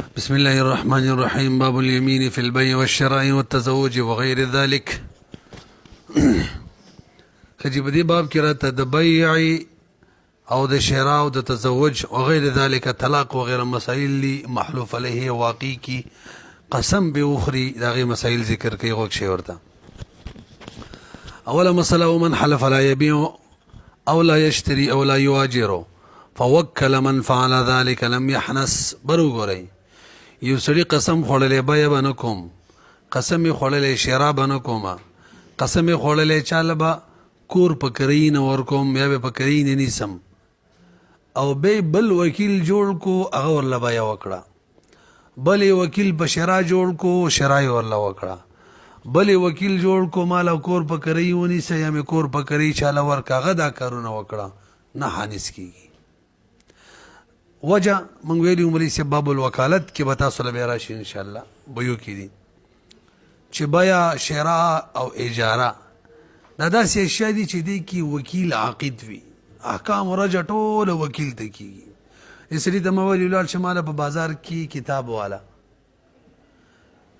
بسم الله الرحمن الرحيم. باب اليمين في البيع والشراء والتزوج وغير ذلك. خجي بدي باب كرات البيع او د شراء او د تزوج وغير ذلك طلاق وغير مسائل لي محلوف عليه واقعي کی قسم به اخري داغي مسائل ذکر کوي غوښ شي ورته. اول مساله من حلف لا يبيع او لا يشتري او لا يواجر فوكل من فعل ذلك لم يحنس. برو ګورئ یو سړي قسم خوړلې بیه به نه کوم، قسم یې خوړلې شراب به نه کومه، قسم یې خوړلې چاله به کور په کرۍ نه ورکوم یا به په کرۍ نه نیسم، او به بل وکیل جوړ کو هغه ورله بیه وکړه، بل وکیل په شرا جوړ کو شرا یې ورله وکړه، بل وکیل جوړ کو مال کور په کرۍ ونیسه یا مې کور په کرۍ چاله ورکه، هغه دا کارونه وکړه نه حانس کیږي. وجه منګ ویلی عمرې سے باب الوکالت کې به تاسو له بیا راشي انشاءالله بیو کې دي چې بیا شراء او اجاره دا داسې اشیا دي چې دی کې وکیل عاقد وي، احکام رجع ټول وکیل ته کېږي. اسري ته مولي لاړ شماله په بازار کې کتاب والا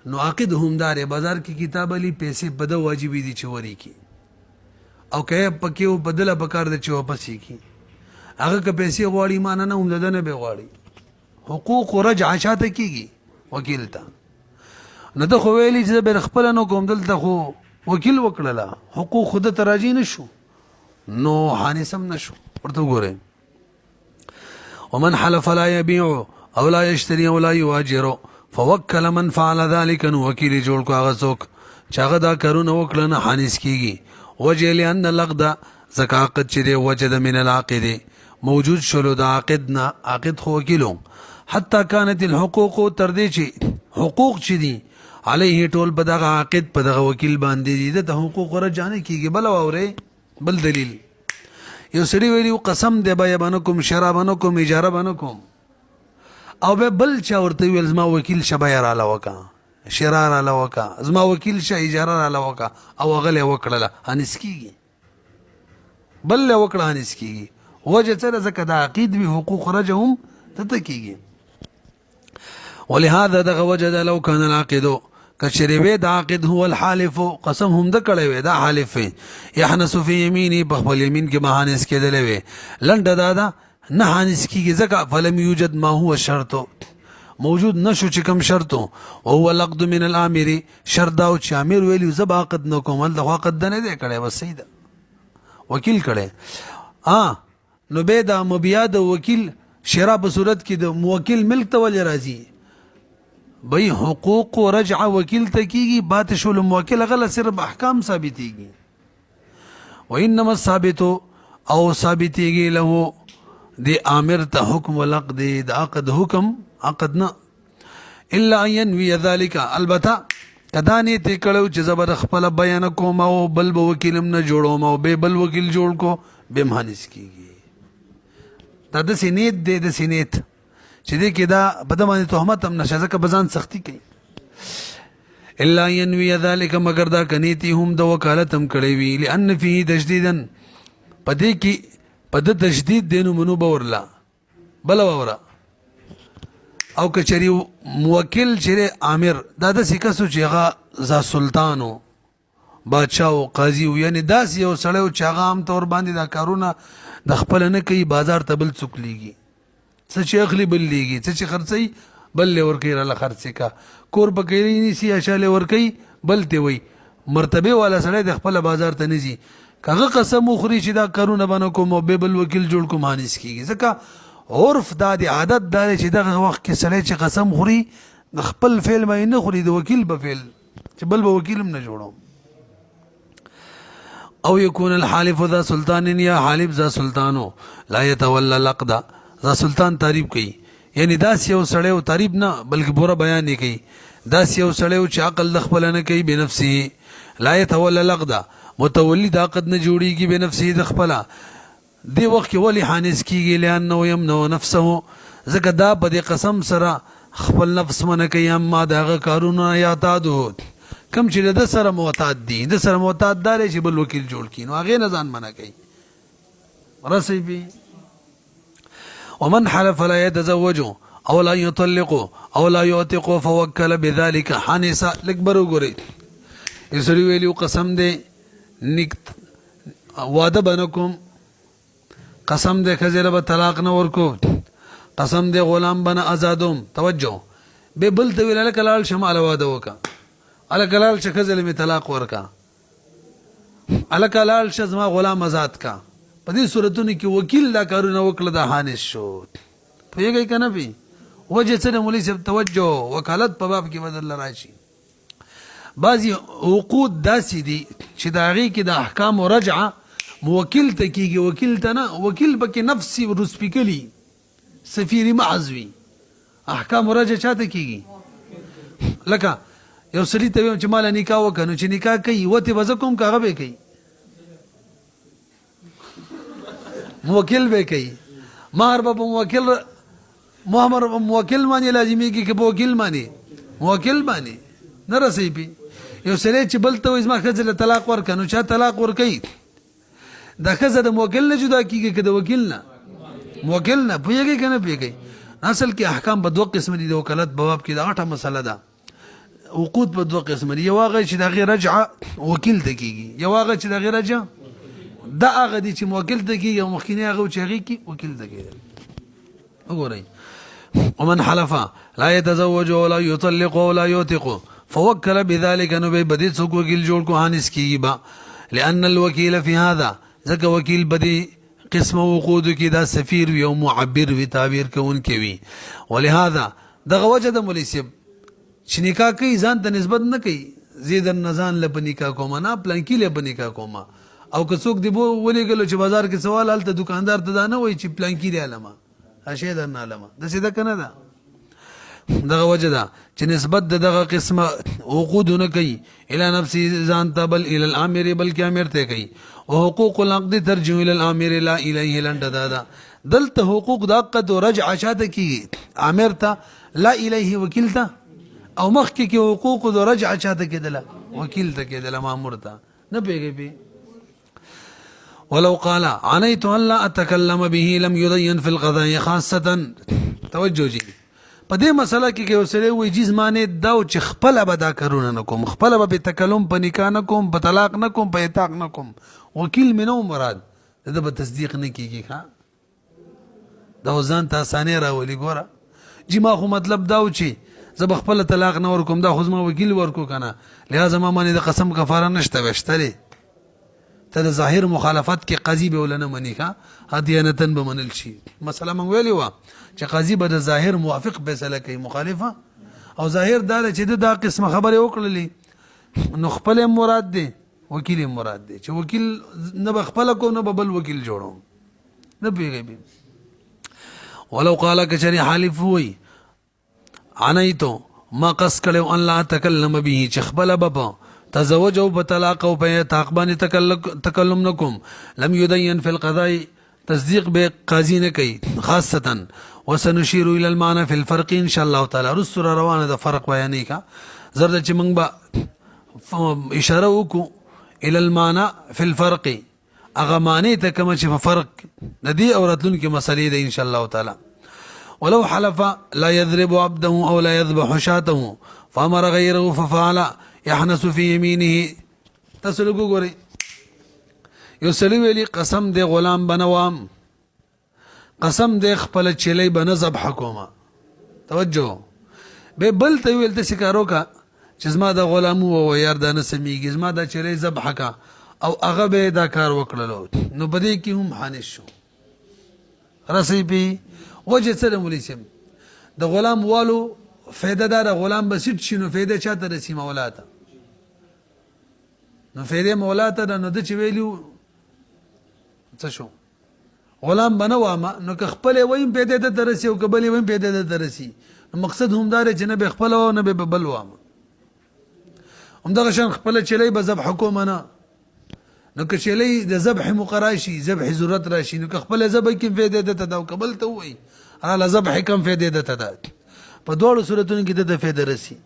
نو عاقد همدار بازار کې کتاب علی پیسې بده واجبې دي چې وری کی او که پکې و بدله پکار د چې واپس کی هغه که پیسې غواړي مانه نه هم دنه به غواړي، حقوق رجع شاته کیږي وکیل ته. نه د خو ویلي چې به خپل نه کوم دلته خو وکیل وکړله حقوق خود ته راځي نشو نو حانسم نشو. ورته ګورئ ومن حلف لا يبيع او لا يشتري او لا يواجر فوكل من فعل ذلك نو وکیل جوړ کو هغه څوک چې هغه دا کارونه وکړه نه حانس کیږي. وجه لأن العقد زکاقت چې دی وجد من العاقد موجود شلو د عاقدنا عاقد خو وکیلو حتی كانت الحقوق تر دې چې حقوق چې دي علیه ټول په دغه عاقد په دغه وکیل باندې دي د حقوق رجع نه کیږي. بل اوري بل دلیل یو سړي ویلی قسم دی بیه باندې کوم شراب باندې کوم اجاره باندې کوم او به بل چا ورته ویل زما وکیل شبه را لوکا شرار را لوکا زما وکیل شه اجاره را لوکا او غله وکړه انس کیږي بل وکړه انس کیږي. وجه سره زکه د عقید به حقوق رجهم تتکیږي. ولهذا دغه وجه لو كان العقد کشریوی د عقد هو الحالف قسم هم د کړي وي دا حالف يحنس في يمينه بخبل يمين کې مهانس کېدل وي لنډه دادا نه حانس کیږي ځکه فلم يوجد ما هو شرط موجود نشو چې کوم شرط او هو العقد من الامر شرط او چې امیر ویلی زب عقد نو کوم د عقد نه دی کړي بس سیده وکیل کړي نو به دا مبیا د وکیل شرا په صورت کې د موکل ملک ته ولې راځي بای حقوق رجع وکیل ته کیږي بات شول موکل غل صرف احکام ثابتيږي. وانما الثابت او ثابتيږي له دی امر ته حکم العقد د عقد حکم عقدنا الا ان ينوي ذلك البته کدانې ته کړو چې زبر خپل بیان کوم او بل وکیلم نه جوړوم او به بل وکیل جوړ کو به مهانس کیږي. دا د سینیت دی د سینیت چې دې کې دا په دمانه تهمت هم نشه ځکه بزان سختی کوي. الا ينوي ذلك مگر دا کنيتي هم د وکالت هم کړی وی لان فيه تشديدا پدې کې پد تشدید دینو منو باورلا بل باور او کچري موکل چې امیر دا د سکسو چې هغه ز سلطانو بادشاہ او قاضي یعنی داس یو سړیو چې هغه عام طور باندې دا کارونه د خپل نه کوي بازار ته بل څوک لیږي څه چې اخلي بل لیږي څه چې خرڅي بل ور کوي را خرڅي کا کور پکې نه سي اشاله ور کوي بل ته وي مرتبه والا سړی د خپل بازار ته نزي کغه قسم خوري چې دا کارونه باندې کوم او به بل وکیل جوړ کوم مانس کیږي ځکه عرف دا د عادت دا چې دغه وخت کې سړی چې قسم خوري د خپل فعل مې نه خوري د وکیل په فعل چې بل به وکیل نه جوړو. او يكون الحالف ذا سلطان یا حالف ذا سلطانو لا يتولى العقد ذا سلطان تعریف کوي یعنی داس یو سړیو تعریف نه بلکې پورا بیان نه کوي داس یو سړیو چې عقل د خپل نه کوي بنفسه لا يتولى العقد متولي د عقد نه جوړیږي بنفسه د خپل دی وخت ولی حانس کیږي لانه يمنو نفسه زکه دا په دې قسم سره خپل نفس منه کوي اما داغه کارونه یا تعدد کم چې د سره معتاد دي د سره معتاد دار چې بل وکیل جوړ کین هغه نه ځان منه کوي رسي بي. ومن حلف لا يتزوج او لا يطلق او لا يعتق فوكل بذلك حانسا لکبرو ګوري یسری ویلیو قسم دې نیک واده بنکم قسم دې خزر به طلاق نه ورکو قسم دې غلام بنا آزادوم توجه به بل ته ویل کلال شمال واده وکا ال کلال شخزل می طلاق ورکا ال کلال شزما غلام آزاد کا په دې صورتونو کې وکیل دا کارونه وکړه د حانس شو پیږي کنه پی وجه څه د مولوی صاحب توجه وکالت په باب کې بدل راشي بعضی عقود داسې دي چې د هغې کې د احکام رجعه موکل ته کېږي وکیل ته نه وکیل پکې نفسي روسپیکلي سفیري معزوي احکام رجعه چاته کېږي لکه یو سړي ته ویم چې ماله نکاح وکړه نو چې نکاح کوي وتې به زه کوم که هغه به کوي موکل به کوي مهر به په موکل باندې لازمېږي که په وکیل باندې موکل باندې نه رسوي پې یو سړی چې بل ته وایي زما ښځې له طلاق ورکړه نو چا طلاق ورکوي دا ښځه د موکل نه جدا کېږي که د وکیل نه موکل نه پوهېږئ که نه پوهېږئ اصل کې احکام په دوه قسمه دي د وکالت په باب کې د غټه مسله ده عقود په دوه قسمه دي یو هغه چې د هغې رجعه وکیل ته کېږي یو هغه چې د هغې رجعه دا هغه دي چې موکل ته کېږي او مخکینی هغه چې هغې کې وکیل ته کېږي وګورئ ومن حلف لا يتزوج ولا يطلق ولا يوثق فوكل بذلك نو به بدی څوک وکیل جوړ کو حانس کیږي با لان الوكيل في هذا ځکه وکیل بدی قسم وقود کی دا سفیر وي او معبر وي تعبیر کوونکی وي ولهذا دغه وجه د مولوی صاحب چې نکاح کوي ځان ته نسبت نه کوي زیدن نزان له نکاح کومه نه پلانکی له نکاح کومه او که څوک دی بو ولېږلو چې بازار کې سوال هلته دکاندار ته دا نه وایي چې پلانکی دی علمه اشی درنه علمه داسې ده که نه ده دغه وجه ده چې نسبت د دغه قسمه عقود نه کوي الی نفسي ځان ته بل الی الامر بلکې امر ته کوي وحقوق العقد ترجع الی الامر لا الیه لنډه ده دلته حقوق د عقد او رجع شاته کیږي امر ته لا الیه وکیل ته او مخکې کې حقوق د رجع شاته کېدله وکیل ته کېدله مامور ته نه پوهېږئ پې ولو قال عنيت ان لا اتكلم به لم يضين في القضاء خاصه توجه جي په دې مسله کې یو سړی وایي چې زمانه دا چې خپله به دا کارونه نه کوم خپله به تکلم په نکاح نه کوم په طلاق نه کوم په اطاق نه کوم وکیل مې نه مراد د به تصدیق نه کېږي ښه دا ځان ته اسانۍ راولي ګوره جي ما خو مطلب دا و چې زه به خپله طلاق نه ورکوم دا خو زما وکیل ورکو که نه لهذا ما باندې د قسم کفاره نشته وه شته دی ته د ظاهر مخالفت کې قاضي به ولنه مني ښه دیانتن به منل شي مسله موږ ویلې وه چې قاضي به د ظاهر موافق فیصله کوي مخالفه او ظاهر دا ده چې د دا قسمه خبرې وکړلې نو خپل مراد دی وکیل مراد دی چې وکیل نه به خپله کو نه به بل وکیل جوړوم نه پوهېږئ ولو قال کچري حالف وی عنیتو ما قص کړی ان لا تکلم به چې خپله به په تزوج او بطلاق او په اطاق باندې تکلم نکوم لم يدين في القضاء تصدیق به قاضي نه کوي خاصه وسنشير الى المعنى في الفرق ان شاء الله تعالی رسل روانه د فرق بیانې کا زرد چې موږ به اشاره وکړو الى المعنى في الفرق اغه معنی ته کوم چې فرق ندی او راتلونکي مسلې ده ان شاء الله تعالی ولو حلف لا يضرب عبده او لا يذبح شاته فامر غيره ففعل يحنس في يمينه تسلقو ګورئ یو سړي ویلي قسم دی غلام بنوام قسم دی خپله چیلی به نه ذبحه کومه توجه به بل ته ویل داسې کار وکړه چې زما د غلام ووایه یار دا نه سمیږي زما دا چیلی ذبحه که او هغه به دا کار وکړلو نو په دې کې هم حانس شو رسۍ پې وجه څه د مولوي صاحب د غلام والو فایده داره غلام به سیټ شي نو فایده چا ته رسي مولا ته نو فایده مولا ته ده نو ده چې ویلي څه شو غلام به نه وامه نو که خپله ویم پیدا ده ته رسي او که بلې ویم پیدا ده ته رسي نو مقصد هم دا دی چې نه به خپله وه نه به بل وامه همدغه شان خپله چیلی به ذبح کومه نه نو که چیلی د ذبح مقرر شي ذبح ضرورت راشي نو که خپله ذبح کم فایده ده ته ده او که بل ته ووایي راله ذبح کم فایده ده ته ده په دواړو صورتونو کې د فایده رسي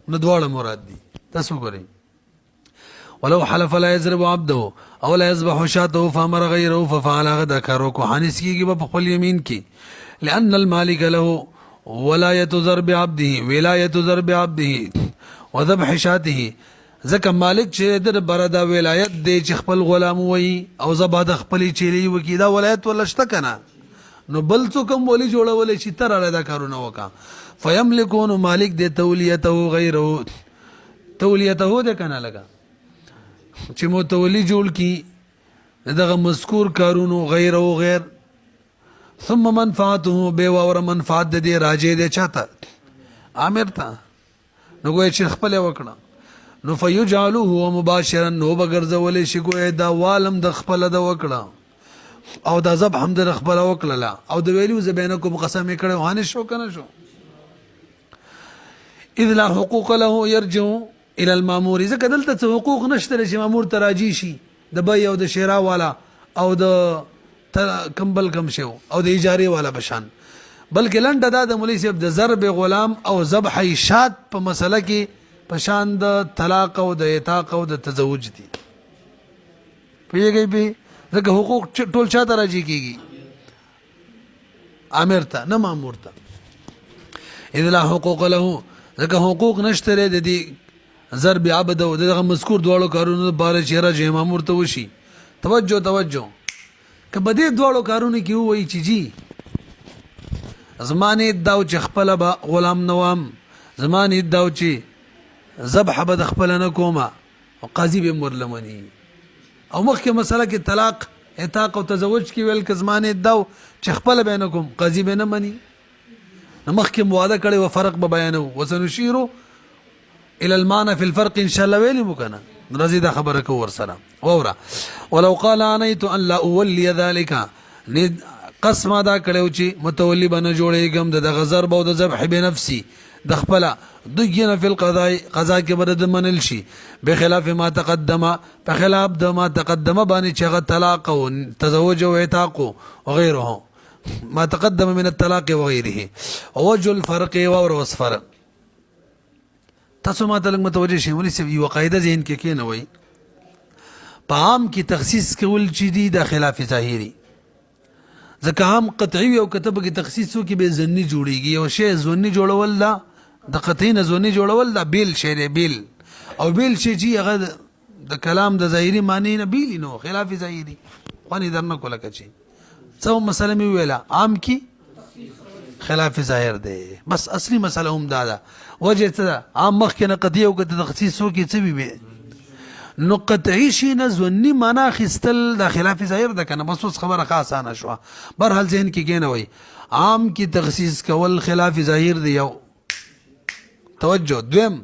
نو دواړه مراد دي تاسو وګورئ ولو حلف لا يضرب عبده او لا يذبح شاته فامر غيره ففعل هغه دا کار وکړو حانس کېږي به په خپل یمین کې لان المالک له ولایت ضرب عبده ولایت ضرب عبده وذبح شاته ځکه مالک چې د بردا ولایت دی چې خپل غلام وي او زبا د خپل چيلي وکي دا ولایت ولشته کنه نو بل څوک هم ولي جوړول شي تر اړه دا کارونه وکا فیملکون مالک دی تولیته غیره تولیته ده کنه لگا چې متولی جوړ کی دغه مذکور کارونو غیر او غیر ثم منفعته به اور منفعت د دې راجه دې چاته عامر تا نو ګوي چې خپل وکړه نو فیجعلوه مباشرا نو بغرزول شي ګوي دا والم د خپل د وکړه او دا ذبح حمد خپل وکړه او د ویلو زبینکم قسم کړه وانه شو کنه شو اذ لا حقوق له يرجع الى المامور اذا کدلته حقوق نشته چې مامور تراجی شي د بای او د شیرا والا او د کمبل کم شو او د اجاره والا بشان بلکې لنډه دا د مولوی صاحب د ضرب غلام او ذبح شات په مسله کې پشان د طلاق او د اطاق او د تزوج دي پیږي به ځکه حقوق ټول چاته راځي کیږي امر ته نه مامور ته اذا لا حقوق له ځکه حقوق نشته د دې ضرب عبد او دغه مذکور دوړو کارونو بار چیرې چې مامور ته وشي توجه کبه دې دوړو کارونه کې وایي چې جی زمانه داو چې خپل به غلام نوام زمانه داو چې ذبح به خپل نه کومه او قاضي به مرلمني او مخکې مسله کې طلاق اطاق او تزوج کې ویل که زمانه داو چې خپل به نه کوم قاضي به نه مني مخکې مواده کړي و فرق به بیانو وسنشير الى المعنى في الفرق ان شاء الله ویلی مکنه رزيده خبره کو ور سره وورا ولو قال انيت ان لا اولي ذلك قسم دا کړو چې متولي بنه جوړېګم د غضب او د ذبح بنفسي د خپل دغینه فی القضاء قضا کې برد منل شي بخلاف ما تقدم بخلاف د ما تقدم باندې چې طلاق او تزوج او اعتاق وغيره ما تقدم من الطلاق وغيره وجه الفرق وصفر تاسو ما تلنګ متوجه شئ ولې سوي وقاعده ذهن کې نه وای په عام کې تخصیص کول چې دی د خلاف ظاهري ځکه عام قطعي او کتب کې تخصیص وکي به ځنی جوړيږي او شی ځنی جوړول دا د قطعین ځنی جوړول دا بیل شی دی بیل او بیل شی چې هغه د کلام د ظاهري معنی نه بیل نو خلاف ظاهري خوني درنه کوله کچي څو مسله می ویلا عام کې خلاف ظاهر دی بس اصلي مسله هم دا وجه ته عام مخ کې نه قضیه او کته تخصیص وکي څه وي نو قطعي شي نه ځنی معنا خستل د خلاف ظاهر ده کنه بس اوس خبره خاصه نه شو برحال ذهن کې کینه وای عام کې تخصیص کول خلاف ظاهر دی یو توجه دویم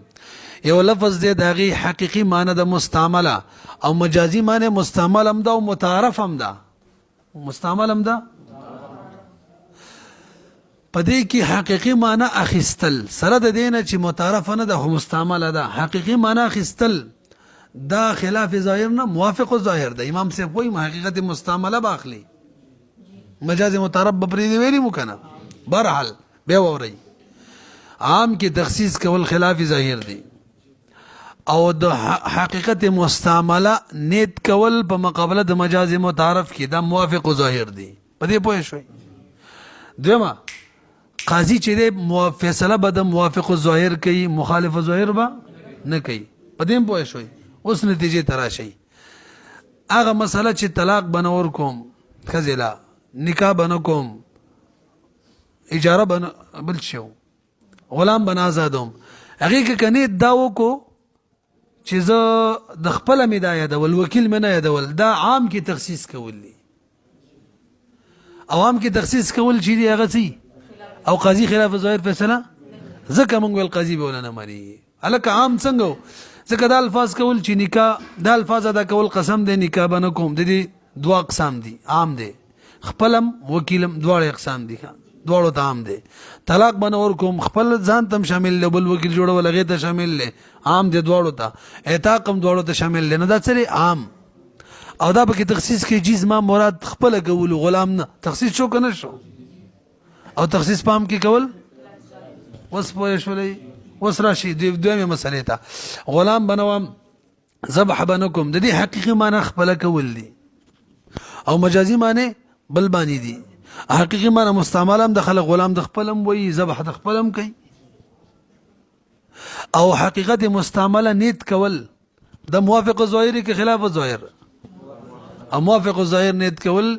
یو لفظ دی دغه حقيقي معنی د مستعمله او مجازي معنی مستعمل هم ده او متعارف هم ده مستعمل هم ده پدې کې حقيقي معنی اخستل سره د دینه چې متعارف نه ده مستعمل ده حقيقي معنی اخستل دا خلاف ظاهر نه موافق ظاهر ده امام صاحب کوئی حقیقت مستعمله باخلی مجاز متعارف بپری دی ویلی مکنه برحال به وری عام کې تخصیص کول خلاف ظاهر دی او د حقیقت مستعمله نیت کول په مقابله د مجاز متعارف کې دا موافق ظاهر دی په دې پوه شئ دیمه قاضي چې فیصله به د موافق ظاهر کوي مخالف ظاهر به نه کوي په دې پوه شئ اوس نتیجه تراشي هغه مسله چې طلاق بنور کوم خزلا نکاح بنکوم اجاره بن بل شو غلام بن آزادوم هغه کې کني داو کو چې زه د خپل مدايه د وکیل منه یادول دا عام کې تخصیص کول دي عوام کې تخصیص کول چې دی هغه سي او قاضي خلاف ظاهر فیصله ځکه موږ ول قاضي به ولنه مری الکه عام څنګه ځکه د الفاظ کول چې نکاح د الفاظ ادا کول قسم دی نکاح بنه کوم د دې دوا اقسام دي عام دي خپلم وکیلم دواړه اقسام دي دواړو ته عام دي طلاق بنور کوم خپل ځان تم شامل له بل وکیل جوړول هغه ته شامل له عام دي دواړو ته اعتاق هم دواړو ته شامل نه دا سره عام او دا به کې تخصیص کې جز ما مراد خپل کول غلام نه تخصیص شو کنه شو او تخصیص پام کې کول وس پوه شولې وس راشي دویمه مسلې ته غلام بنوم ذبح بنکم د دې حقيقي معنی خپل کول دي او مجازي معنی بل باندې دي حقیقي معنی مستعمل هم د خلق غلام د خپلم وي ذبح د خپلم کوي او حقیقت مستعمله نیت کول د موافق ظاهری کې خلاف ظاهر او موافق ظاهر نیت کول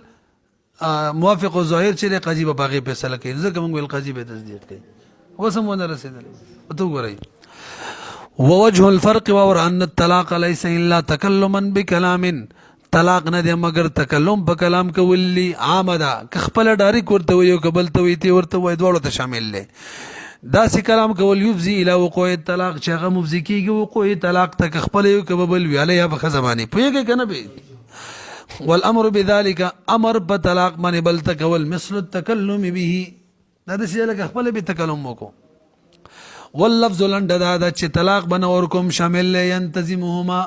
موافق ظاهر چې قاضي په باغې فیصله کوي ځکه موږ ول قاضي به تصدیق کوي وسمونه رسیدل وته ګورئ ووجه الفرق اور ان الطلاق ليس الا تكلما بكلام طلاق نه دی مگر تکلم په کلام کولی عامدا خپل ډایرک ورته وي او قبل ته وي تی ورته وي دواړو ته شامل دي دا سي کلام کول یفزي الى وقوع الطلاق چې هغه مفزي کیږي وقوع طلاق ته خپل یو قبل وی علی یا په زمانه پوهیږي کنه به والامر بذلك امر بطلاق من بل تکول مثل التكلم به دا د شي لکه خپل به تکلم وکړو واللفظ لند دا چې طلاق بنور کوم شامل ينتظمهما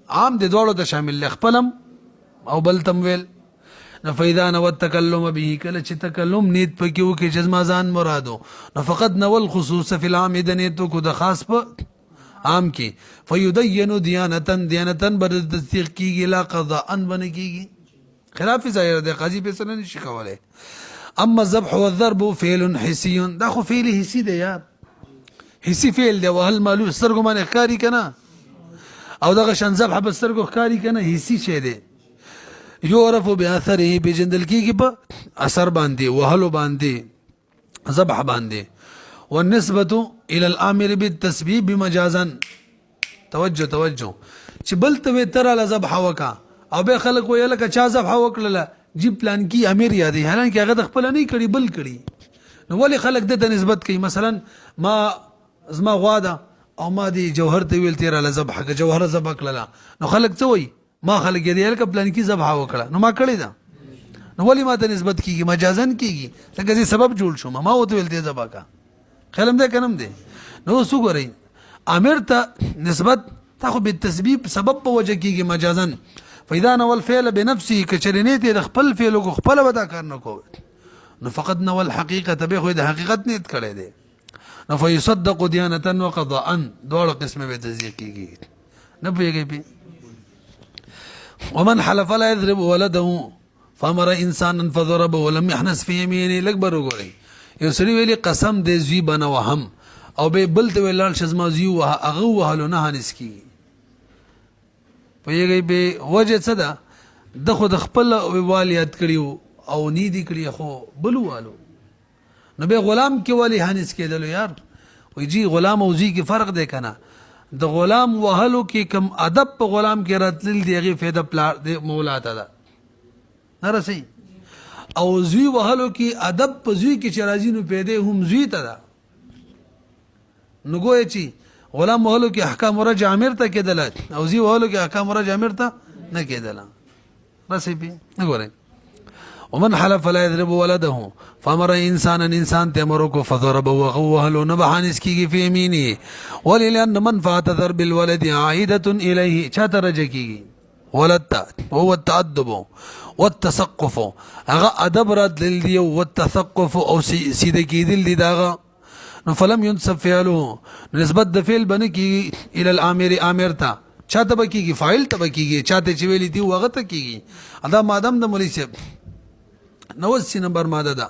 عام د دوړو ته شامل خپلم او بل تمویل نفیدا نو التکلم به کله چې تکلم نیت پکې وکي جزما ځان مرادو نفقد نو الخصوص فی العام دنیتو کو د خاص په عام کې فیدین دیانتن بر تصدیق کیږي لا قضاء ان بن کیږي خلاف ظاهر د قاضي په سره نشي کولای اما الذبح والضرب فعل حسي دا خو فعل حسي دی یار حسي فعل دی وهل مالو سترګو باندې ښکاری کنه او دغه شان ذبح په سترګو ښکاری کنه حسي شی دی یعرف باثره بجندل کیږي په اثر باندې وهلو باندې ذبح باندې والنسبه الى الامر بالتسبيب مجازا توجه چې بل ته تر له ذبح وکا او به خلک ویل ک چا ذبح وکړه جی پلان کی امیر یادې حالانکه هغه د خپل نه کړي بل کړي نو ولی خلک د نسبت کوي مثلا ما زما غواده او ما دی جوهر ته ویل تیر له ذبح ک جوهر ذبح کړه نو خلک څه وایي ما خلک یې الک پلان کی ذبح وکړه نو ما کړی دا نو ولی ما ته نسبت کیږي مجازن کیږي څنګه چې سبب جوړ شو ما وته ویل ته ذبح کا خلم ده کنم ده نو سو ګورئ امر ته نسبت تاخو بالتسبيب سبب په وجه کیږي مجازن فاذا نو الفعل بنفسه کچرنیت د خپل فعل کو خپل ودا کار نه کو نو فقط نو الحقيقه به خو د حقیقت نیت کړي دي نو فيصدق ديانه وقضاء دوه قسمه به تصدیق کیږي نه پیږي ومن حلف لا يضرب ولده فامر انسانا فضربه ولم يحنس في يمينه الاكبر وګورئ یو سړي ویلي قسم دې زوی بنه وهم او به بل ته ویلال شزما زوی وه هغه وهلو نه هنس کی پوهیږئ به وجه څه ده د خو د خپل والیت کړیو او نیدي کړی خو بل والو نو به غلام کې والی هنس کېدلو یار وای جی غلام او زوی کې فرق دی کنه د غلام وهلو کې کم ادب په غلام کې راتل دی هغه فایده پلار د مولا ته ده نه رسي او زوی وهلو کې ادب په زوی کې چرازی نو پیدا هم زوی ته ده نو ګوي چی غلام وهلو کې احکام مرجع امیر ته کېدل او زوی وهلو کې احکام مرجع امیر ته نه کېدل رسي به نه ګورئ ومن حلف لا يضرب ولده فامر انسان تمركو فضرب وهل نبحانس كيجي في يمينه ولأن منفعة ضرب الولد عائدة إليه شاترجكي ولد وهو التأدب والتثقف أغا أدب رد للدي والتثقف أو سيدكي دل داغا فلم ينسب فعله نسبت فعل بنكي إلى الآمر آمرتا چاته بکیږي فاعل ته بکیږي چاته چې ویلي دی وغه ته کیږي ادا مادام د مولوی صاحب 90 نمبر ماده ده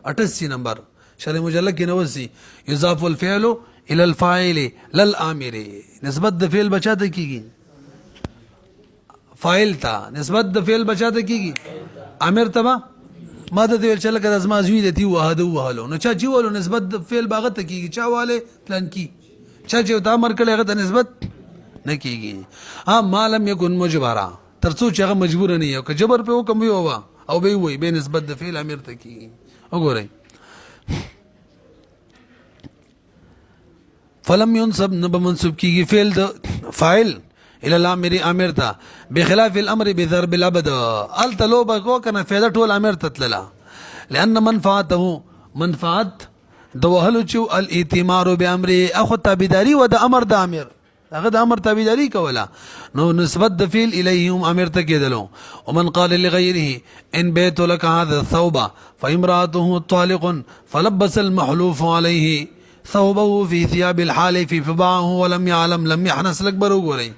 88 نمبر شرح مجلد کې 90 يضاف الفعل الى الفاعل للامر نسبت د فعل بچاته کیږي فاعل ته نسبت د فعل بچاته کیږي امر ته ماده د ویل چې لکه د ازما زوی دی وهده وهلو نو چا چې ولو نسبت د فعل باغه ته کیږي چا والے پلان کی چا چې تا امر کړي هغه ته نسبت نه کیږي ها مالم یکن مجبرا ترڅو چې هغه مجبور نه یو که جبر په حکم وي او به وي به نسبت د فعل امر ته کیږي وګورئ فلم ينسب نب منسوب کیږي فعل د فاعل الى الامر امر ته بخلاف الامر بضرب العبد التلوب کو کنه فعل ټول امر تتللا لان منفعت د وهلو چې الاتمار بامر اخو تابعداري و د امر د امر هغه د امر تابعداري کوله نو نسبت د فعل الیهم امر ته کېدلو ومن قال لغيره ان بيت لك هذا الثوب فامراته طالق فلبس المحلوف عليه ثوبه في ثياب الحالف فباعه ولم يعلم لم يحنس الاكبر وګورئ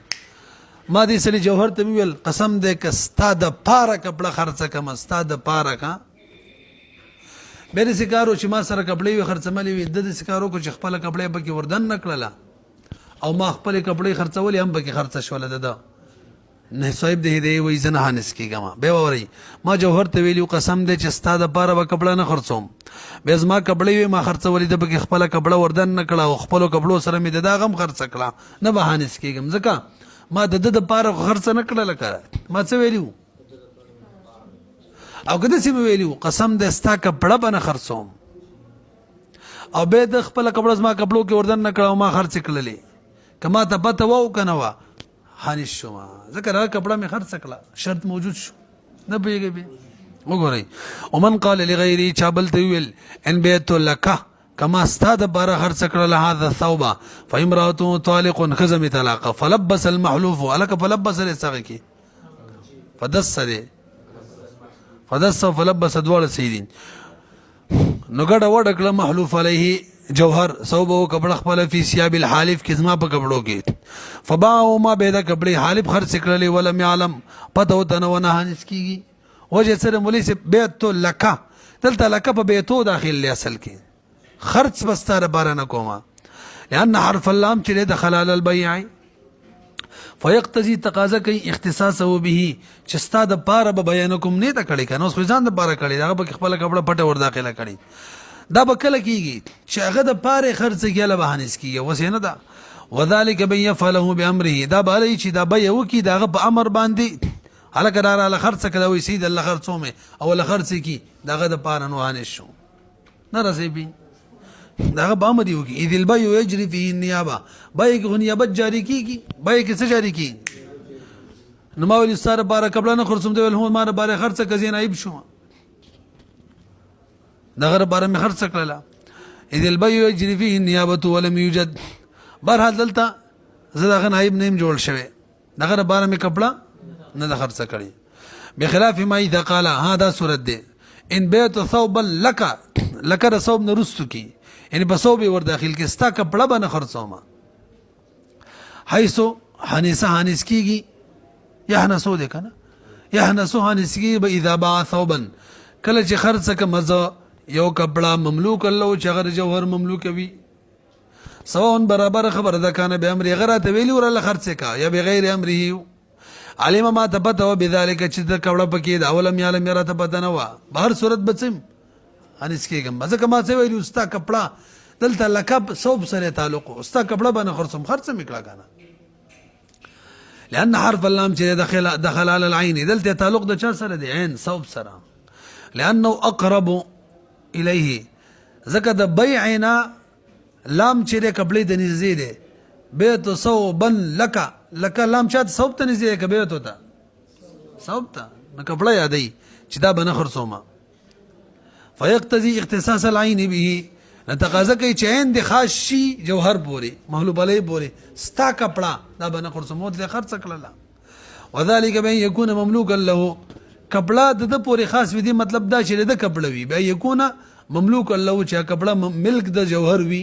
ما دې سړي جوهر ته ویل قسم دې ک استاد پاره کپڑا خرڅه کم استاد پاره کا به داسې کار و چې ما سره کپړې وي خرڅملې وي ده داسې کار وکړو چې خپله کپړې پکې وردن نه کړله او ما خپلې کپړې خرڅولې هم پکې خرڅه شوله ده نه صاحب د هدیې وایي زه نه حانس کېږم بیا وورئ ما جوهر ته ویلي قسم دی چې ستا دپاره به کپړه نه خرڅوم بیا زما کپړې وې ما خرڅولې ده پکې خپله کپړه وردن نه کړه او خپلو کپړو سره مې د دا غم خرڅه کړه نه به حانس کېږم ځکه ما د ده دپاره خرڅه نه کړله که ما څه ویلي او که داسې مې ویلي قسم دی ستا کپړه به نه خرڅوم او بیا د خپله کپړه زما کپړو کې وردن نه کړه او ما خرڅې کړلې که ما ته پته وه او که نه وه حانس شوم ځکه هغه کپړه مې خرڅه کړه شرط موجود شو نه پوهېږئ بیا وګورئ ومن قال لغیري چا بل ته وویل ان بیت لکه کما ستا دپاره خرڅه کړله هذا الثوبه فامرأته طالق ښځه مې طلاقه فلبس المحلوف هلکه فلبس دی څه هغې کې فدس دی فدس او فلبس دواړه صحیح دي نو ګډه وډه کړه محلوف علیه جوهر صوبه کپړه خپله فی ثیاب الحالف کې زما په کپړو کې فباعوا ما به دا کپړې حالف خرڅ کړلې ولم یعلم پته ورته نه ونه حانس کېږي وجه سره مولوي صاحب بیت لکه دلته لکه په بیتو داخل دی اصل کې خرڅ به ستا دپاره نه کومه لأن حرف اللام چې دی دخل علی البیع فیقتضي تقاضا کوي اختصاصه به چې ستا دپاره به بیان کوم نه ته کړی که نه اوس خو ځان دپاره کړی هغه به خپله کپړه پټه ور داخله کړي دا به کله کېږي چې هغه دپاره یې خرڅ کړي هله به حانس کېږي اوس یې نه ده وذلک من یفعله بامره دا به هله چې دا بیه وکړي د هغه په امر باندې هلکه دا راله خرڅه کړه وایي سید الله خرڅومې او هله خرڅې کړي د هغه دپاره نو حانس شو نه رسېږي د هغه به امر یې وکړي اذ البیع یجري فیه النیابه بیې کې خو نیابت جاري کېږي بیې کې څه جاري کېږي نو ما ویل ستا دپاره کپړه نه خرڅوم دی ویل هو ما دپاره یې خرڅه کړه زه یې نایب شوم دغه لپاره مې خرڅه کړله اذ البیع یجري فیه النیابة ولم یوجد بهرحال دلته زه دغه نایب نه یم جوړ شوی دغه لپاره مې کپړه نه ده خرڅه کړې بخلاف ما اذا قال ها دا صورت دی ان بیت ثوبا لکه لکه د ثوب نه رستو کی یعنی په ثوب یې ور داخل کې ستا کپړه به نه خرڅومه حیثو حانسه حانس کېږي یحنسو دی که نه یحنسو حانس کېږي به اذا باع ثوبا کله چې خرڅه کړه مزه یو کپړه مملوک الله چې هغه د جوهر مملوک وي سواء برابر خبره ده کانه به امر هغه راته ویلي ورله خرڅې کا یا بغیر امره علم ما ته پته وه بذلک چې د کپړه پکې د اولم یعلم یې راته پته نه وه په هر صورت به څه حانس کېږم ځکه ما څه ویلي ستا کپړه دلته لکب صوب سره تعلق و ستا کپړه به نه خرڅوم خرڅه مې کړه که نه لأن حرف اللام چې دخل على العين دلته تعلق د چا سره دی عین صوب سره لأنه اقرب الیه ځکه د بیعنا لام چې دی کپړې ته نږدې دی بیت صوبا لکه لکه لام چاته صوب ته نږدې دی که بیتو ته صوب ته نو کپړه یادوي چې دا به نه خرڅومه فیقتضي اختصاص العین به نه تقاضا کوي چې عین د خاص شي جوهر پورې محلوب علیه پورې ستا کپړه دا به نه خرڅوم ورته خرڅه کړله وذلک بان یکون مملوکا له کپړه د ده پورې خاص وي دي مطلب دا چې د کپړه وي بیا یکون مملوکا له چې کپړه ملک د جوهر وي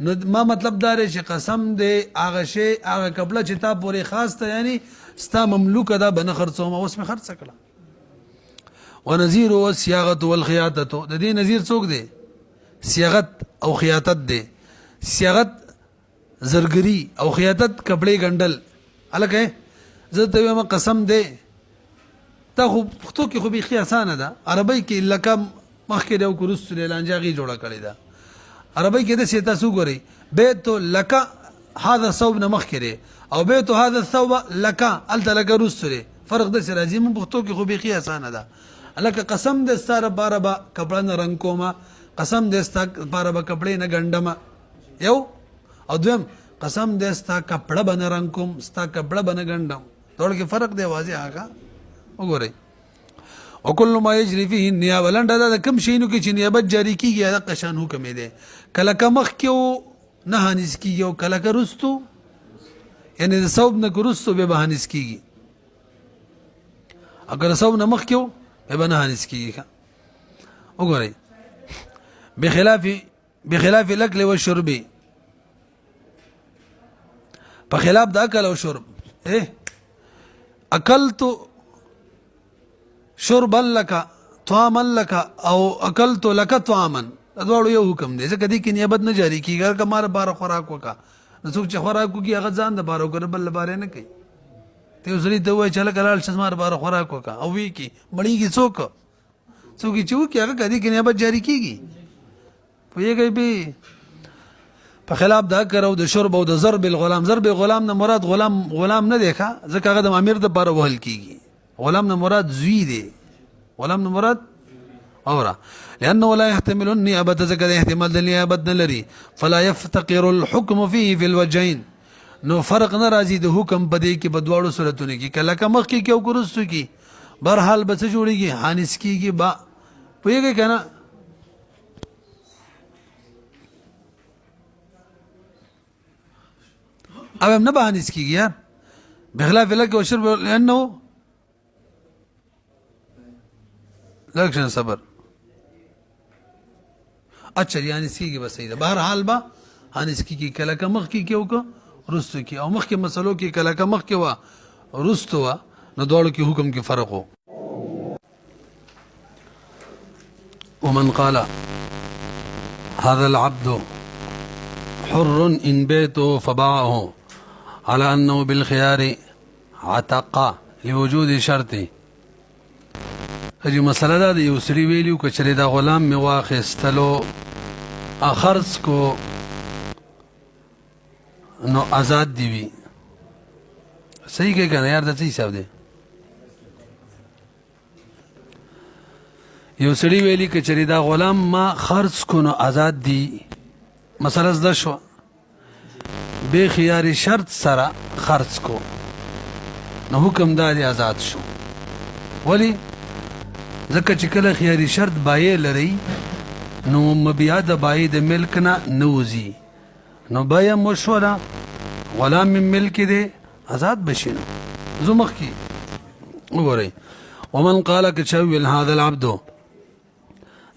نو ما مطلب دا دی چې قسم دی هغه شی هغه کپړه چې تا پورې خاص ته یعنی ستا مملوکه دا به نه خرڅوم اوس مې خرڅه کړه ونظیر والصیاغه والخیاطه د دې نظیر څوک دی صیاغت او خیاطت دی صیاغت زرګری او خیاطت کپړې ګنډل الکه زه ته وایم قسم دی تا خو پښتو کې خو بیخي اسانه ده عربی کې لکه مخکې دی او کورست لانجه غي جوړه کړې ده عربی کې د سیتا سو ګوري بیت لک هذا ثوب نه مخکې دی او بیت هذا الثوب لک الته لک رستره فرق د سره راځي من پښتو کې خو بیخي اسانه ده الکه قسم د ستاره بار با کپړه نه رنگ کوما قسم دې ستا لپاره به کپړې نه ګنډم یو او دویم قسم دې ستا کپړه به نه رنګ کوم ستا کپړه به نه ګنډم دواړو کې فرق دی واضح هغه وګورئ وکل ما یجري فيه النیابه لنډه دا د کوم شیونو کې چې نیابت جاري کېږي هغه قشان حکم دی کله که مخکې نه حانس کېږي او کله که رستو یعنې د صوب نه که رستو بیا به حانس کېږي اگر صوب نه مخکې بیا به نه حانس کېږي وګورئ بخلاف الاكل والشرب په خلاف د اکل او شرب اکلت شربا لك طعاما لك او اکلت لك طعاما دواړو یو حکم دی ځکه دې کې نیابت نه جاری کیږي که مال بار خوراک وکا نو څوک چې خوراک وکي هغه ځان د بار وکړي بل بار نه کوي ته وزري ته وای چې لکه لال شمار بار خوراک وکا او وی کی مړیږي څوک چې وکي هغه کدي کې نیابت جاری کیږي پوهیږي به په خلاف دا کرو د شرب او د ضرب الغلام نه مراد غلام نه دی ښه ځکه هغه د امیر د بار وهل کیږي غلام نه مراد زوی دی غلام نه مراد اورا لانه لا يحتمل النيابه ذكر احتمال النيابه لري فلا يفتقر الحكم فيه في الوجهين نو فرق ناراضي د حکم بدې کې بدواړو صورتونه کې کله کمخ کې او ګرستو کې برحال بس جوړيږي حانس کېږي با پوهیږي کنه او هم نه بهانس کېږي یار بخلاف لك وشرب لانه لکشن صبر اچھا یعنی سکیږي بس صحیح ده بهر حال با ان سکیږي کله کمخ کې کېو کو رستو کې او مخ کې مسلو کې کله کمخ کې وا رستو وا نو دوړو کې حکم کې فرق وو ومن قال هذا العبد حر ان بيته فباعه على انه بالخيار عتق لوجود شرطه اجي مسله دا یو سری ویلیو کچری دا غلام می واخستلو اخرس کو نو آزاد دی وی صحیح کې کنه یار د څه حساب دی یو سری ویلی کچری دا غلام ما خرڅ کو نو آزاد دی مسله زده شو به خيار شرط سره خرڅ کو نو حکم دا آزاد شو ولی ځکه چې کله خياري شرط بایې لري نو مبيع د بایې د ملک نه نوزي نو بیا مشوره غلام من ملک دی آزاد بشینو زمخ کی وګورئ ومن قال كشويل هذا العبد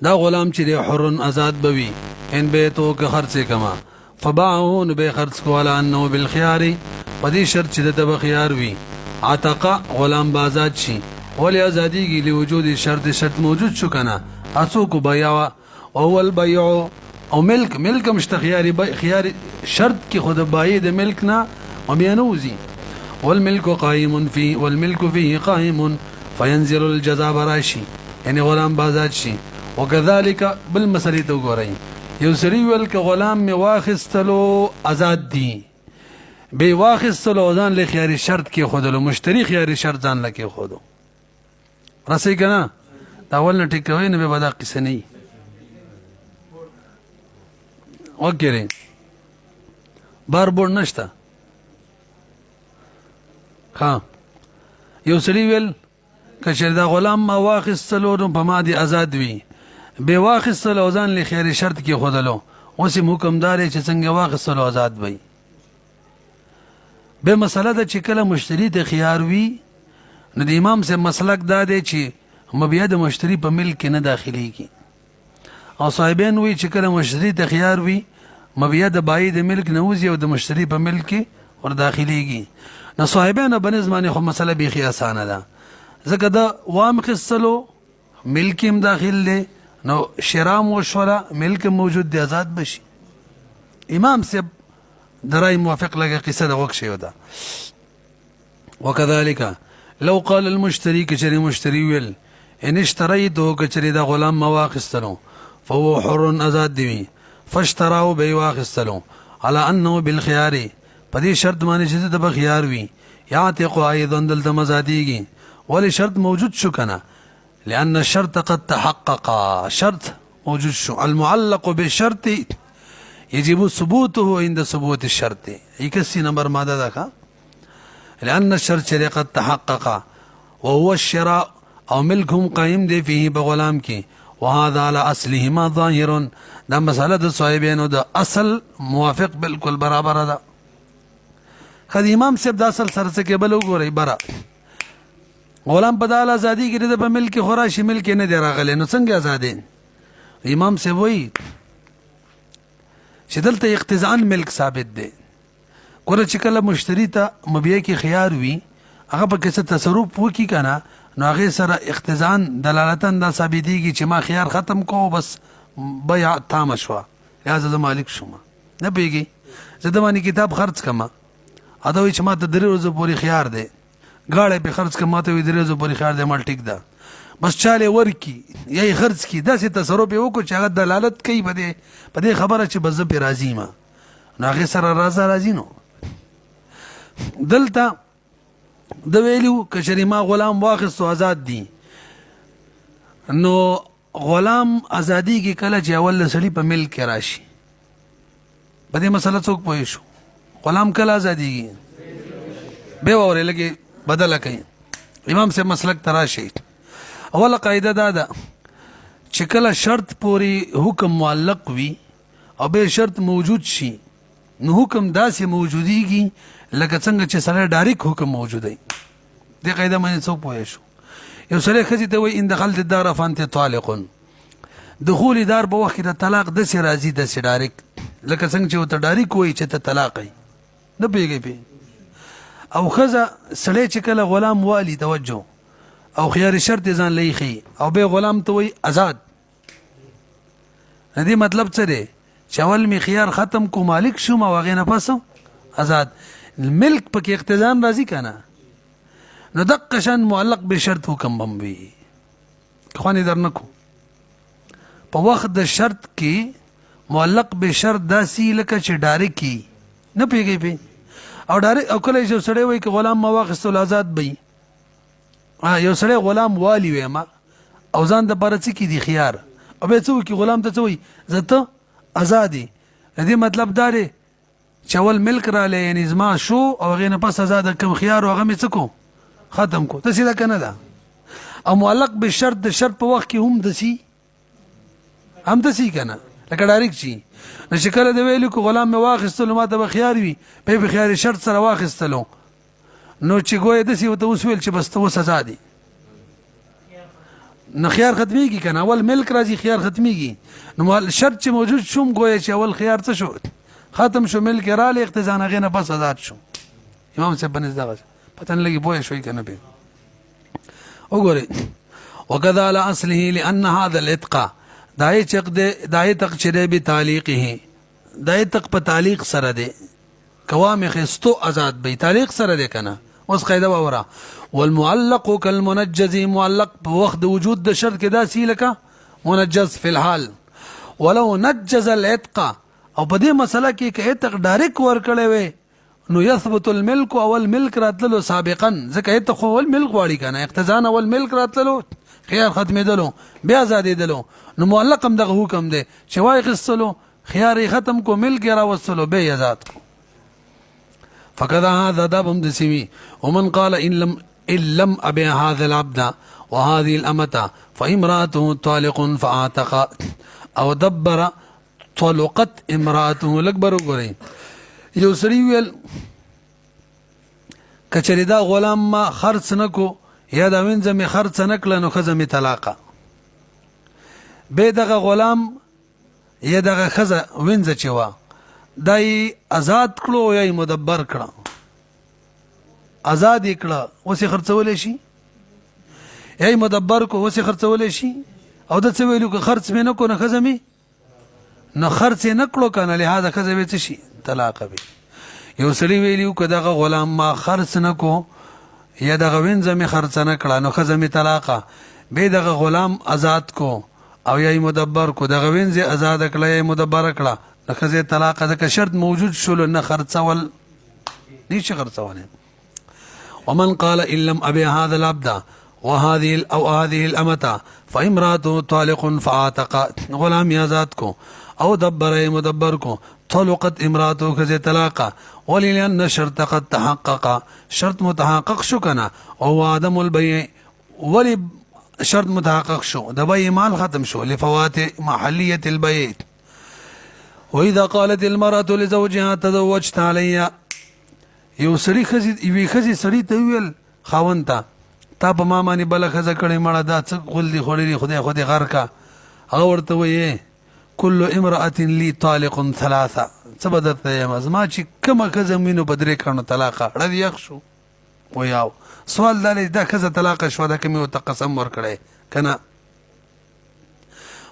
دا غلام چې حر آزاد بوي ان بیتو که خرڅ کما فباعه نو خرڅ کولا انه بالخيار پدې شرط چې د بخيار وي عتق غلام بازاد شي ولی ازادی کی لوجود شرط موجود شو کنه اسو کو بيع او البيع او ملک مشتخياري خيار شرط کی خود بای د ملک نه او بينوزي والملك قائم فيه والملك فيه قائم فينزل الجزاء براشي يعني غلام بازاد شي وكذلك بالمسألة تو غوري یو سری ول ک غلام می واخستلو آزاد دی بی واخستلو ځان له خيار شرط کی خودلو مشتري خيار شرط ځان لکه خودو راسي کنه دا اول نه ټیکوي نه به بدا قصه نه وګورئ بار بور نشته ها یو سړي ویل کچې دا غلام ما واخستلو نو په ما دي آزاد وي به واخستلو ځان له خیر شرط کې خودلو اوس حکمدار چې څنګه واخستلو آزاد وي به مسله د چې کله مشتری ته خيار وي نو د امام سے مسلک دا دی چې مبيع د مشتری په ملک نه داخليږي او صاحبین وی چې کله مشتری ته خيار وي مبيع د بای د ملک نه وځي او د مشتری په ملک ور داخليږي نو صاحبین بنظمانه خو مسله به آسانه ده ځکه دا وام خصلو ملک هم داخل دی نو شرام و شورا ملک موجود دی آزاد بشي امام سے درای موافق لگا قصه د وک شی ده وكذلك لو قال المشتري كشري مشتري ويل ان اشتريته كشري دا غلام مواخستلو فهو حر آزاد دی فاشتراو بي واخستلو على انه بالخيار پدې شرط باندې چې د بخيار وي يعتق ايضا دلته مزاديږي ولي شرط موجود شو کنه لان الشرط قد تحقق شرط موجود شو المعلق بالشرط يجب ثبوته عند ثبوت الشرط يكسي نمبر ماده ده لأن الشرط قد تحقق وهو الشراء أو ملكهم قائم دي فيه بغلام کی وهذا على أصلهما ظاهر دا مسألة صاحبين دا أصل موافق بالکل برابر دا خد امام صاحب دا اصل سر سکے بلو گو رہی برا غلام بدال آزادی کی دا ملک خوراشی ملک نه دی راغلی نو څنګه آزادین امام صاحب وی چې دلته اقتضاء ملک ثابت دی ګوره چې کله مشتری ته مبيع کې خيار وي هغه په کې څه تصرف وکړي که نه نو هغې سره اقتضاً دلالتا دا ثابتېږي چې ما خیار ختم کو بس بیع تامه شوه لهذا زه مالک شوم نه پوهېږي زه د باندې کتاب خرڅ کړم دا وایي چې ما ته 3 ورځو پورې خیار دی ګاډی پې خرڅ کړم ما ته وایي 3 ورځو پورې خیار دی مال ټیک ده بس چاله ورکړي یا یې خرڅ کړي داسې تصرف یې وکړو چې هغه دلالت کوي په دې خبره چې بس زه پې راضي یم نو هغې سره راضي نو دلته د ویلو که چېرې ما غلام واخیستو آزاد دي نو غلام ازادیږي کله چې اول د سړي په ملک کې راشي په دې مسله څوک پوه شو غلام کله ازادیږي بیا واورئ لږې بدله کوي امام صاحب مسلک ته راشي اوله قاعده دا ده چې کله شرط پورې حکم معلق وي او بیا شرط موجود شي نو حکم داسې موجودیږي لکه څنګه چې سره ډایرکټ حکم موجود دی دې قاعده باندې څوک پوه شو یو سړی ښځې ته وایي ان دخلت الدار فانت طالق دخول دار په وخت کې د طلاق داسې راځي داسې ډایرکټ لکه څنګه چې ورته ډایرکټ وایي چې ته طلاق یې نه پوهېږئ پې او ښځه سړی چې کله غلام والي توجه او خیار شرط ځان له ایښي او بیا غلام ته وایي آزاد د دې مطلب څه دی چې اول مې خیار ختم کو مالک شوم او هغې نه پس آزاد ملک پکې اقتضان راځي که نه نو دقه شان معلق به شرط حکم بم وي خوانې در نه کو په وخت د شرط کې معلق به شرط داسې لکه چې ډایرکټ کي نه پوهېږئ پې او ډایرکټ او کله یو سړی وایي که غلام ما واخیستلو آزاد به یو سړی غلام والي ویم او ځان دپاره څه کي دي خیار او بیا څه وکړي غلام ته څه وایي زه ته آزاد یې د دې مطلب دا دی چې اول ملک رالی یعنې زما شو او هغې نه پس آزاده کم خیار او هغه مې څه کو ختم کو داسې ده که نه ده او معلق به شرط د شرط په وخت کې هم داسې هم داسې که نه لکه ډایرکټ شي نو چې کله د ویلو که غلام مې واخیستلو ما ته به خیار وي بیا به خیار شرط سره واخیستلو نو چې ګویا داسې ورته اوس ویل چې بس ته اوس آزاد یې نو خیار ختمیږي که نه اول ملک راځي خیار ختمیږي نو شرط چې موجود شوم ګویا چې اول خیار څه شو ختم شو ملک رالی اقتضا هغې نه پس آزاد شو امام صاحب بنس دغه پته نه لګي پوه شوي که نه پې وګورئ وکذا على اصله لان هذا الاتقاء دا عتق دی دا عتق چې دی بتعلیقه دا عتق په تعلیق سره دی کوام خستو آزاد بی تعلیق سره دی که نه اوس قاعده واوره والمعلق كالمنجز معلق په وخت د وجود د شرط کې داسې لکه منجز فی الحال ولو نجز العتق او په دې مسله کې که عتق ډایرکټ ورکړی وی نو یثبت الملک اول ملک راتللو سابقا ځکه عتق خو اول ملک غواړي که نه اقتضان اول ملک راتللو خیار ختمېدلو بیا آزادېدلو نو معلق هم دغه حکم دی چې واخیستلو خیار یې ختم کو ملک یې راوستلو بیا یې آزاد کو فکذا هذا دا به هم داسې وي ومن قال ان لم ابع هذا العبد وهذه الامة فامرأته طالق فاعتق او دبر طلقت امرأته لکبر وګورئ یو سړي ویل که چېرې دا غلام ما خرڅ نه کو یا دا وینځه مې خرڅه نه کړه نو ښځه مې طلاقه بیا دغه غلام یا دغه ښځه وینځه چې وه دا یې آزاد کړو یا یې مدبر کړه آزاد یې کړه اوس یې خرڅولی شي یا یې مدبر کو اوس یې خرڅولی شي او ده څه ویلو که خرڅ مې نه کو نه ښځه مې نو خرڅ یې نه کړو که نه لهذا ښځه به څه شي طلاقه وي یو سړي ویلي که دغه غلام ما خرڅ نه کو یا دغه وینځه مې خرڅه نه کړه نو ښځه مې طلاقه بیا دغه غلام آزاد کو او یا یې مدبر کو دغه وینځه آزاده کړه یا یې مدبره کړه نو ښځه یې طلاقه ځکه شرط موجود شولو نه خرڅول نشي خرڅولی ومن قال ان لم ابع هذا العبد هذه الامة فامرأته طالق فاعتق غلام یې آزاد کو او دبر یې مدبر کو طلقت امراته ښځې طلاقه ولې لأن شرط قد تحقق شرط متحقق شو کنه او عدم البيع ولې شرط متحقق شو د بیع مال ختم شو لفوات محلیة البيع واذا قالت المرأة لزوجها تزوجت علي یو سړي یوې ښځې سړي ته وویل خاوند ته تا په ما باندې بله ښځه کړې مړه دا څه غول دي خوړلي خدای خو دې غر کا هغه ورته وایي كل امرأة لي طالق ثلاثة څه به درته یم زما چې کومه ښځه مینو په 3 کړنو طلاقه اړه دې یخ شو ویاو سوال دا ښځه طلاقه شوه ده که مې ورته قسم ورکړی که نه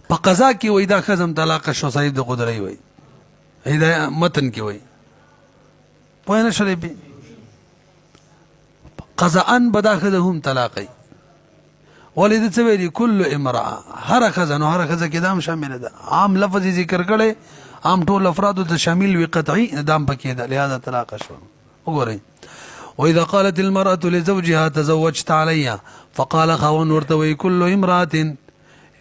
په قضا کې وایي دا ښځه هم طلاقه شوه صاحب د قدرۍ وایي دا متن کې وایي پوه نه شولې پې قضاءً به دا ښځه هم طلاقوي ولې ده څه ویلي کل امرأه هره ښځه نو هره ښځه کې دا هم شامله ده عام لفظ یې ذکر کړی عام ټول افرادو ته شامل وي قطعي دا هم پکې ده لهذا طلاقه شوه وګورئ وإذا قالت المرأة لزوجها تزوجت علي فقال خاوند ورته وی كل امرأة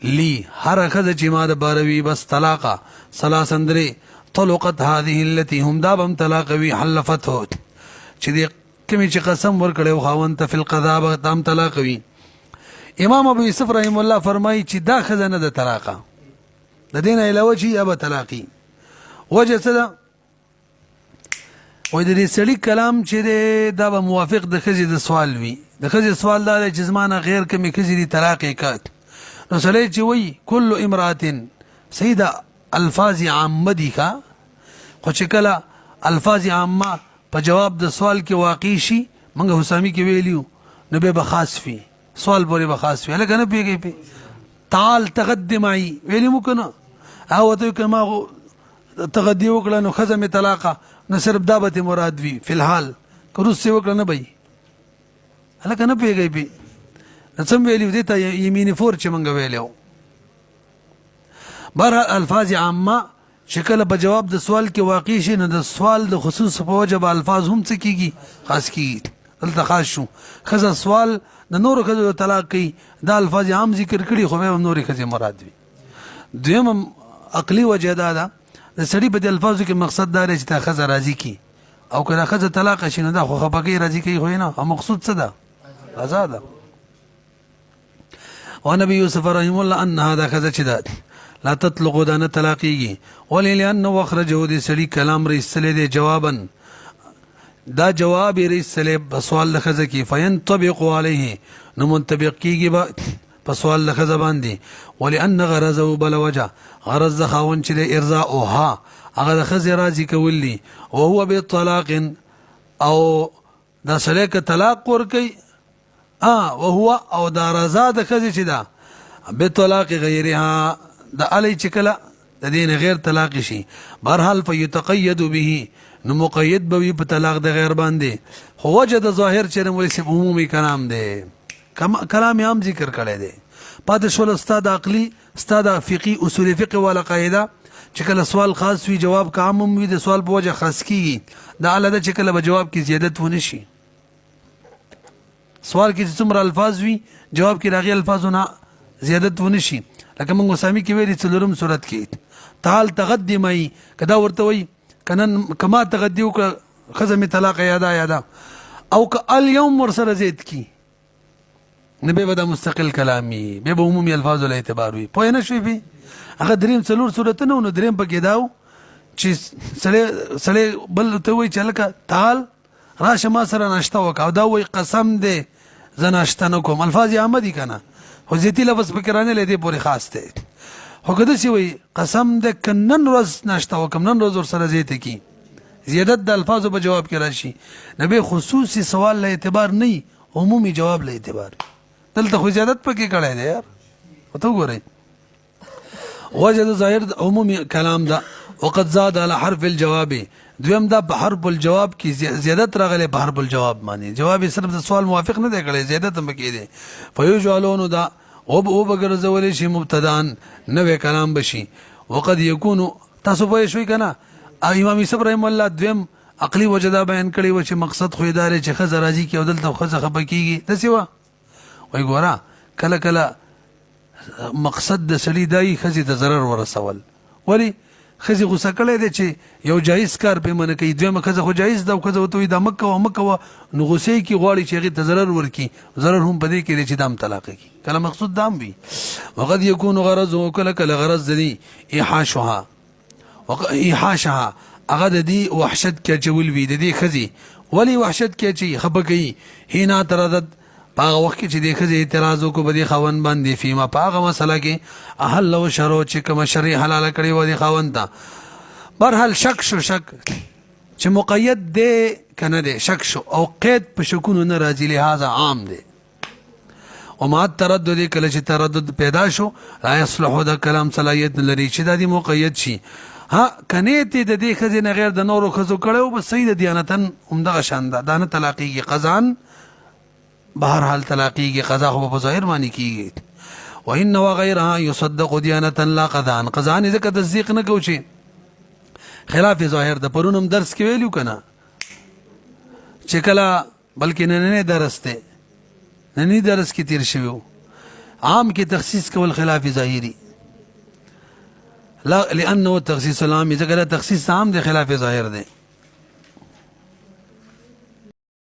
لي هر ښځه چې ما د باروي بس طلاقه ثلاثا درې طلقت هذه التي هم دا به هم طلاقوي حلفته چې دې کومې چې قسم ورکړی و خاوند ته فی القضا به دا هم طلاقوي امام ابو یوسف رحم الله فرمایي چې دا ښځه نه ده طلاقه د دې نه علاوه چې یا به طلاقي وجه څه ده وایي د دې سړي کلام چې دی دا به موافق د ښځې د سوال وي د ښځې سوال دا دی چې زما نه غیر کومې ښځې دي طلاق یې کړ نو سړی چې وایي کل امرأة صحیح ده الفاظ عامه دي ښه خو چې کله الفاظ عامه په جواب د سوال کې واقع شي موږ حسامي کې ویلیو نو بیا به خاص وي سوال پورې به خاص وي هلکه نه پوهېږئ پې تعال تغدي معي ویلي مو که نه هغه ورته وایي که ما تغدي وکړه نو ښځه مې طلاقه نو صرف دا به ترې مراد وي فی الحال که روسې وکړه نه به وي هلکه نه پوهېږئ پې نو څه ویلي دې ته یمیني فور چې موږ ویلی وو بهرحال الفاظ عامه چې کله په جواب د سوال کې واقع شي نو د سوال د خصوص په وجه به الفاظ هم څه کېږي خاص کېږي دلته خاص شو ښځه سوال د نورو ښځو طلاق کوي دا الفاظ عام ذکر کړي خو بیا هم نورې ښځې مراد وي دویم عقلي وجه دا ده د سړي په دې الفاظو کې مقصد دا دی چې دا ښځه راضي کړي او که دا ښځه طلاقه شي نو دا خو خفه کوي راضي کوي خو یې نه مقصود څه ده رضا ده ونبي يوسف رحمه الله انها دا ښځه چې ده لا تطلقو دا نه طلاقیږي ولې لأنه اخرجه دې سړي کلام رایستلی دی جوابا دا جواب یې رایستلی په سوال د ښځه کې فینطبق علیه نو منطبق کېږي به په سوال د ښځه باندې ولأن غرضه بل وجه غرض د خاوند چې دی ارضاؤها هغه د ښځې راضي کول دي وهو بطلاق او دا سړی که طلاق ورکوي وهو او دا رضا د ښځې چې ده بطلاق غیرها د علی چې کله د دې نه غیر طلاق شي بهرحال فیتقید به نو مقید به وي په طلاق د غیر باندې خو وجه د ظاهر چې مولوي صاحب عمومي کلام دی کلام عام ذکر کړی دی پاتې شول استاد عقلي استاد فقهي اصول فقه والا قاعده چې کله سوال خاص وي جواب که عام وي د سوال په وجه خاص کیږي دا علاوه چې کله به جواب کې زیادت ونه شي سوال کې څومره الفاظ وي جواب کې راغلي الفاظونه زیادت ونه شي لکه موږ وسامي کې ویلي څلورم صورت کې تعال تغدي معي که دا ورته وایي که نن که ما تغدي وکړه ښځه مې طلاقه یاده او که اليوم ورسره زید کي نو بیا به دا مستقل کلامي بیا به عمومي الفاظو له اعتبار وي پوه نه شوې پې هغه دریم څلور صورتونه نو دریم پکې دا و چې سړی بل ته وایي چې هلکه تعال راشه ما سره ناشته وکړه او دا وایي قسم دی زه ناشته نه کوم الفاظ عامه دي که نه خو زیاتي لفظ پکې رانغلی دی پورې خاص دی خو که داسې وایي قسم دی که نن ورځ ناشته وکړم نن ورځ ورسره زیاته کي زیادت د الفاظو په جواب کې راشي نو بیا خصوصي سوال له اعتبار نه عمومي جواب له اعتبار دلته خو زیادت پکې کړی دی یار ورته وګورئ وجه د ظاهر د عمومي کلام ده وقد زاد على حرف الجواب دویم دا په حرف الجواب کې زیادت راغلی په حرف الجواب باندې جواب صرف د سوال موافق نه دی کړی زیادت هم پکې دی فیجعلون دا او بګرځولی شي مبتدان نوی کلام بشي وقد یکون تاسو پوه شوئ که نه امام یوسف رحم الله دویم عقلي وجه دا بیان کړی و چې مقصد خو یې دا دی چې ښځه راضي کړي او دلته ښځه خفه کېږي داسې وه وایي ګوره کله کله مقصد د سړي دا یي ښځې ته ضرر ورسول ولې ښځې غوسه کړی دی چې یو جایز کار پې منع کوي دویمه ښځه خو جایز ده او ښځه ورته وایي دا مه کوه نو غوسې کې غواړي چې هغې ته ضرر ورکړي ضرر هم په دې کې دی چې دا هم طلاقه کړي کله مقصود دا هم وي وقد یکون غرض کله کله غرض د دې ایحاشها هغه د دې وحشت کې اچول وي د دې ښځې ولې وحشت کې اچوي خفه کوي حینا تردد په هغه وخت کې چې دې ښځې اعتراض وکړو په دې خاوند باندې فیما په هغه مسله کې احل و شرو چې کومه شرع حلاله کړې وه دې خاوند ته بهرحال شک شو شک چې مقید دی کنه دی شک شو او قید په شکونو نه راځي لہذا عام دی وما تردد کله چې تردد پیدا شو لا يصلح د کلام صلاحیت لري چې د دې مقید شي ها کنه ته د دې خزې نه غیر د نورو خزو کړو بس صحیح د دیانتن عمدغه شانده دانه طلاقی قزان بهر حال طلاقی قضا خو په ظاهر معنی کیږي وان وغيرها يصدق ديانه لا قضان قزان ذکر تصدیق نه کوي خلاف ظاهر د پرونم درس کې ویلو کنه چې کله بلکې نه درس ته نه درس کې تیر شوی عام کې تخصیص کول خلاف ظاهری لا لانه تخصیص العام ذکر تخصیص عام د خلاف ظاهر دی